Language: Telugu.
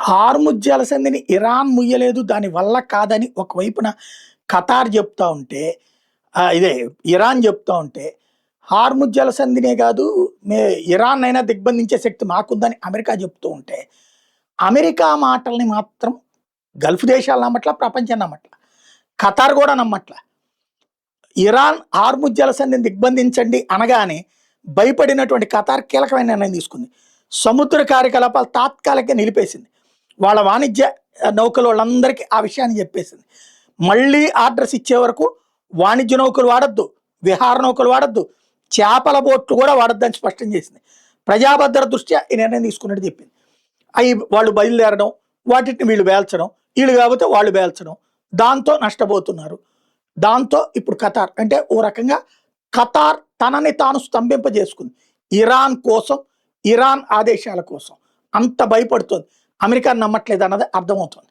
హార్ముజ్ జలసంధిని ఇరాన్ ముయ్యలేదు, దాని వల్ల కాదని ఒకవైపున ఖతార్ చెప్తా ఉంటే, ఇదే ఇరాన్ చెప్తా ఉంటే, హార్ముజ్ జలసంధినే కాదు ఇరాన్ అయినా దిగ్బంధించే శక్తి మాకుందని అమెరికా చెప్తూ ఉంటే, అమెరికా మాటల్ని మాత్రం గల్ఫ్ దేశాలు నమ్మట్ల, ప్రపంచం నమ్మట్ల, ఖతార్ కూడా నమ్మట్ల. ఇరాన్ హార్ముజ్ జలసంధిని దిగ్బంధించండి అనగానే భయపడినటువంటి ఖతార్ కీలకమైన నిర్ణయం తీసుకుంది. సముద్ర కార్యకలాపాలు తాత్కాలికంగా నిలిపేసింది. వాళ్ళ వాణిజ్య నౌకలు వాళ్ళందరికీ ఆ విషయాన్ని చెప్పేసింది. మళ్ళీ ఆర్డర్స్ ఇచ్చే వరకు వాణిజ్య నౌకలు వాడద్దు, విహార నౌకలు వాడద్దు, చేపల బోట్లు కూడా వాడద్దని స్పష్టం చేసింది. ప్రజాభద్రత దృష్ట్యా ఈ నిర్ణయం తీసుకున్నట్టు చెప్పింది. అవి వాళ్ళు బయలుదేరడం, వాటిని వీళ్ళు వేల్చడం, వీళ్ళు కాకపోతే వాళ్ళు వేల్చడం, దాంతో నష్టపోతున్నారు. దాంతో ఇప్పుడు ఖతార్ అంటే ఓ రకంగా ఖతార్ తనని తాను స్తంభింపజేసుకుంది. ఇరాన్ కోసం, ఇరాన్ ఆదేశాల కోసం అంత భయపడుతుంది. అమెరికా నమ్మట్లేదు అన్నది అర్థమవుతుంది.